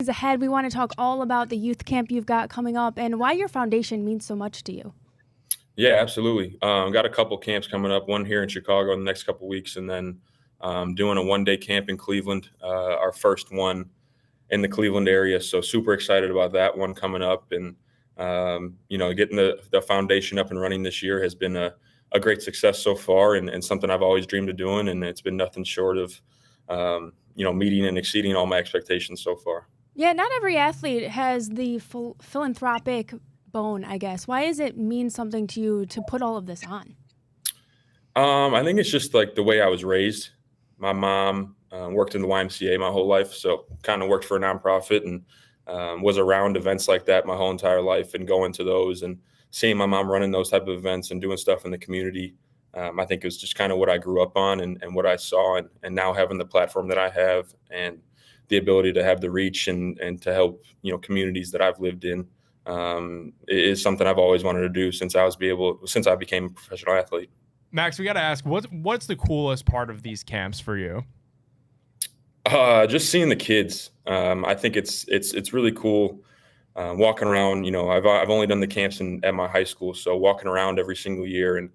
days ahead. We want to talk all about the youth camp you've got coming up and why your foundation means so much to you. Yeah, absolutely. Got a couple camps coming up, one here in Chicago in the next couple weeks, and then doing a one-day camp in Cleveland, our first one in the Cleveland area. So super excited about that one coming up. And, getting the foundation up and running this year has been a great success so far and something I've always dreamed of doing. And it's been nothing short of, meeting and exceeding all my expectations so far. Yeah, not every athlete has the philanthropic bone, I guess. Why does it mean something to you to put all of this on? I think it's just like the way I was raised. My mom worked in the YMCA my whole life, so kind of worked for a nonprofit and was around events like that my whole entire life and going to those and seeing my mom running those type of events and doing stuff in the community. I think it was just kind of what I grew up on and what I saw, and now having the platform that I have and the ability to have the reach and to help communities that I've lived in is something I've always wanted to do since I became a professional athlete. Max, we got to ask, what's the coolest part of these camps for you? Just seeing the kids. I think it's really cool walking around. I've only done the camps at my high school, so walking around every single year and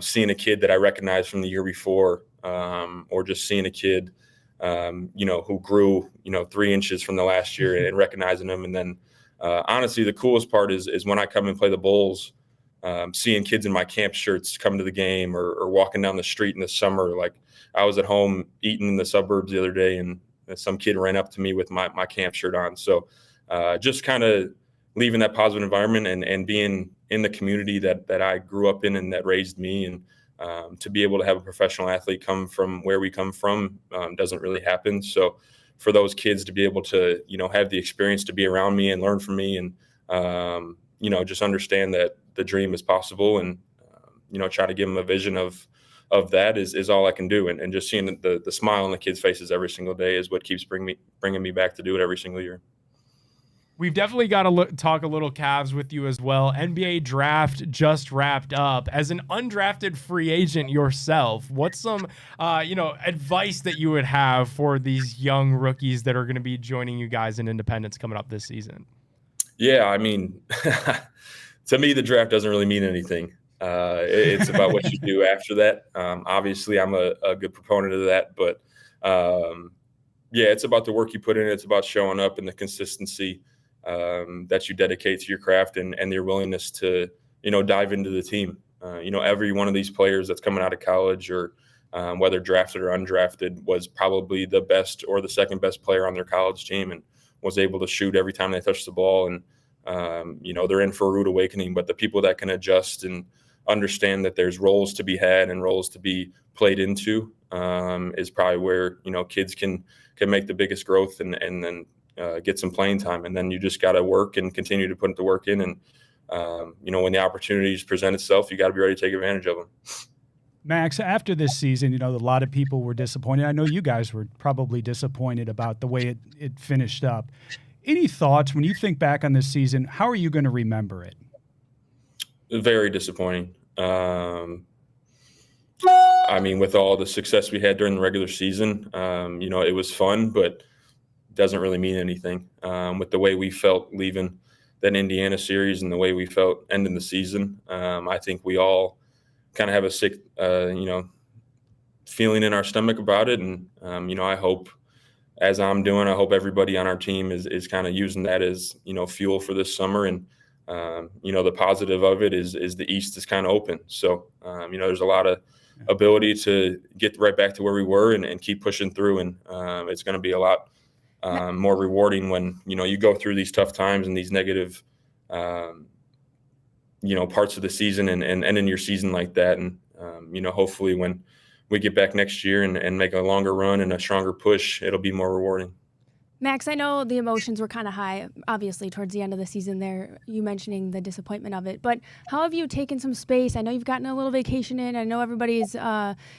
seeing a kid that I recognized from the year before, or just seeing a kid who grew 3 inches from the last year and recognizing them. And then honestly, the coolest part is when I come and play the Bulls. Seeing kids in my camp shirts come to the game or walking down the street in the summer. Like I was at home eating in the suburbs the other day and some kid ran up to me with my camp shirt on. So just kind of leaving that positive environment and being in the community that I grew up in and that raised me. And to be able to have a professional athlete come from where we come from doesn't really happen. So for those kids to be able to, have the experience to be around me and learn from me and, just understand that the dream is possible and, try to give them a vision of that is all I can do. And just seeing the smile on the kids' faces every single day is what keeps bringing me back to do it every single year. We've definitely got to talk a little Cavs with you as well. NBA draft just wrapped up. As an undrafted free agent yourself, what's some, advice that you would have for these young rookies that are going to be joining you guys in Independence coming up this season? Yeah, I mean, to me, the draft doesn't really mean anything. It's about what you do after that. Obviously, I'm a good proponent of that, but it's about the work you put in. It's about showing up and the consistency that you dedicate to your craft and your willingness to, dive into the team. Every one of these players that's coming out of college or whether drafted or undrafted was probably the best or the second best player on their college team and was able to shoot every time they touched the ball. And, they're in for a rude awakening, but the people that can adjust and understand that there's roles to be had and roles to be played into is probably where, kids can make the biggest growth and then get some playing time. And then you just got to work and continue to put the work in. And, when the opportunities present itself, you got to be ready to take advantage of them. Max, after this season, a lot of people were disappointed. I know you guys were probably disappointed about the way it finished up. Any thoughts when you think back on this season? How are you going to remember it? Very disappointing. With all the success we had during the regular season, it was fun, but doesn't really mean anything. With the way we felt leaving that Indiana series and the way we felt ending the season, I think we all kind of have a sick, feeling in our stomach about it. And, I hope, as I'm doing, I hope everybody on our team is kind of using that as, fuel for this summer. And, the positive of it is the East is kind of open. So, there's a lot of ability to get right back to where we were and keep pushing through. And it's going to be a lot more rewarding when, you go through these tough times and these negative, parts of the season and ending your season like that. And, hopefully when we get back next year and make a longer run and a stronger push, it'll be more rewarding. Max, I know the emotions were kind of high, obviously, towards the end of the season there, you mentioning the disappointment of it. But how have you taken some space? I know you've gotten a little vacation in. I know everybody's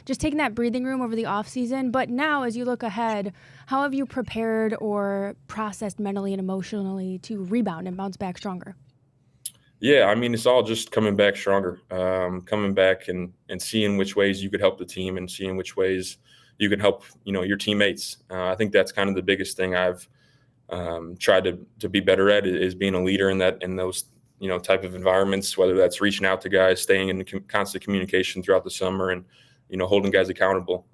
just taking that breathing room over the offseason. But now, as you look ahead, how have you prepared or processed mentally and emotionally to rebound and bounce back stronger? Yeah, it's all just coming back stronger, coming back and seeing which ways you could help the team and seeing which ways you can help, your teammates. I think that's kind of the biggest thing I've tried to be better at is being a leader in those type of environments, whether that's reaching out to guys, staying in constant communication throughout the summer, and holding guys accountable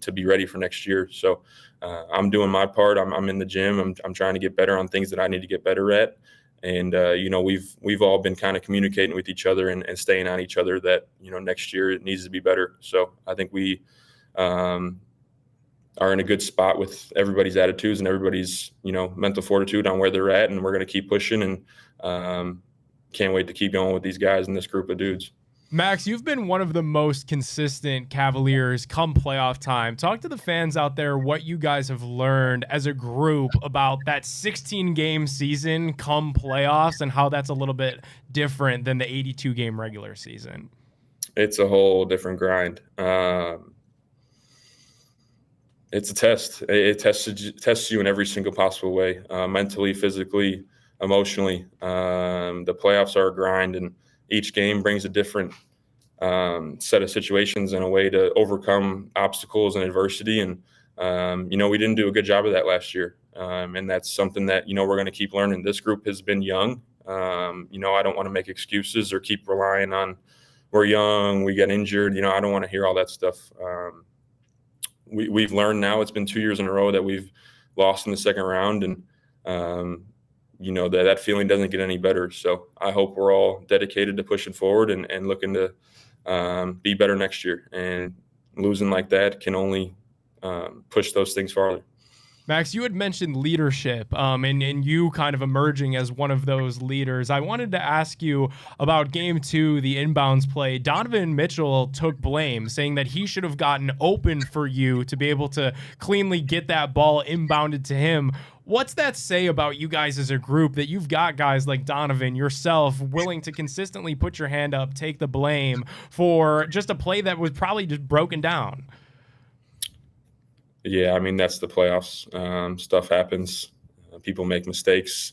to be ready for next year. So I'm doing my part. I'm in the gym. I'm trying to get better on things that I need to get better at. And we've all been kind of communicating with each other and staying on each other that next year it needs to be better. So I think we are in a good spot with everybody's attitudes and everybody's mental fortitude on where they're at, and we're going to keep pushing, and can't wait to keep going with these guys and this group of dudes. Max, you've been one of the most consistent Cavaliers come playoff time. Talk to the fans out there what you guys have learned as a group about that 16-game season come playoffs and how that's a little bit different than the 82-game regular season. It's a whole different grind. It's a test. It tests you in every single possible way, mentally, physically, emotionally. The playoffs are a grind, and each game brings a different set of situations and a way to overcome obstacles and adversity. And, we didn't do a good job of that last year. And that's something that, we're going to keep learning. This group has been young. I don't want to make excuses or keep relying on we're young, we get injured. I don't want to hear all that stuff. We've learned now. It's been 2 years in a row that we've lost in the second round, and that feeling doesn't get any better. So I hope we're all dedicated to pushing forward and looking to be better next year. And losing like that can only push those things farther. Max, you had mentioned leadership and you kind of emerging as one of those leaders. I wanted to ask you about game 2, the inbounds play. Donovan Mitchell took blame, saying that he should have gotten open for you to be able to cleanly get that ball inbounded to him. What's that say about you guys as a group, that you've got guys like Donovan, yourself, willing to consistently put your hand up, take the blame for just a play that was probably just broken down? Yeah, I mean, that's the playoffs. Stuff happens. People make mistakes.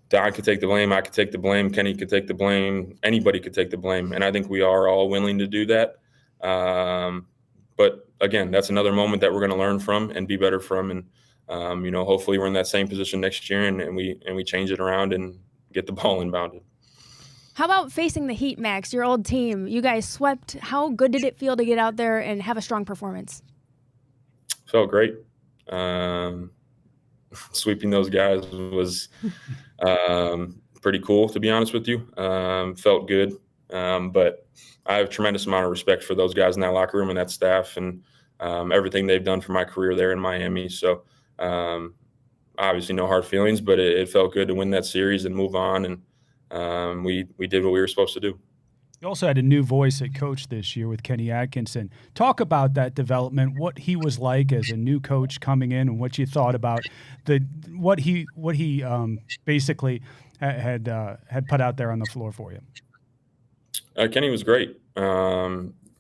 Don could take the blame. I could take the blame. Kenny could take the blame. Anybody could take the blame. And I think we are all willing to do that. But, again, that's another moment that we're going to learn from and be better from. And, hopefully we're in that same position next year and we change it around and get the ball inbounded. How about facing the Heat, Max, your old team? You guys swept. How good did it feel to get out there and have a strong performance? Felt great. Sweeping those guys was pretty cool, to be honest with you. Felt good. But I have a tremendous amount of respect for those guys in that locker room and that staff and everything they've done for my career there in Miami. So obviously no hard feelings, but it felt good to win that series and move on. And we did what we were supposed to do. You also had a new voice at coach this year with Kenny Atkinson. Talk about that development, what he was like as a new coach coming in, and what you thought about what he basically had put out there on the floor for you. Kenny was great.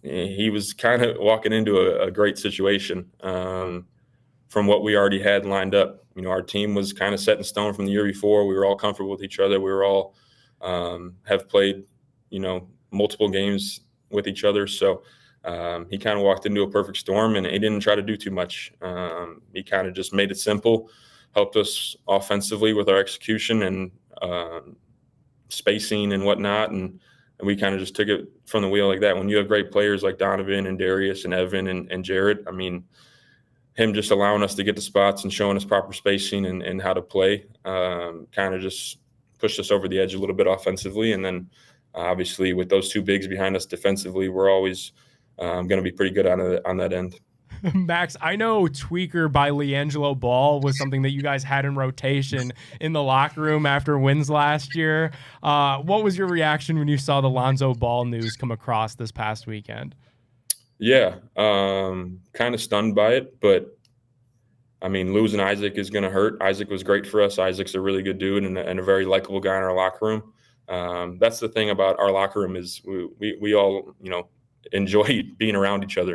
He was kind of walking into a great situation from what we already had lined up. Our team was kind of set in stone from the year before. We were all comfortable with each other. We were all have played, multiple games with each other. So he kind of walked into a perfect storm, and he didn't try to do too much. He kind of just made it simple, helped us offensively with our execution and spacing and whatnot. And we kind of just took it from the wheel like that. When you have great players like Donovan and Darius and Evan and Jarrett, I mean, him just allowing us to get the spots and showing us proper spacing and how to play kind of just pushed us over the edge a little bit offensively. And then obviously with those two bigs behind us defensively, we're always going to be pretty good on that end. Max, I know Tweaker by Lonzo Ball was something that you guys had in rotation in the locker room after wins last year. What was your reaction when you saw the Lonzo Ball news come across this past weekend? Yeah, kind of stunned by it, but I mean, losing Isaac is going to hurt. Isaac was great for us. Isaac's a really good dude and a very likable guy in our locker room. That's the thing about our locker room is we all, enjoy being around each other.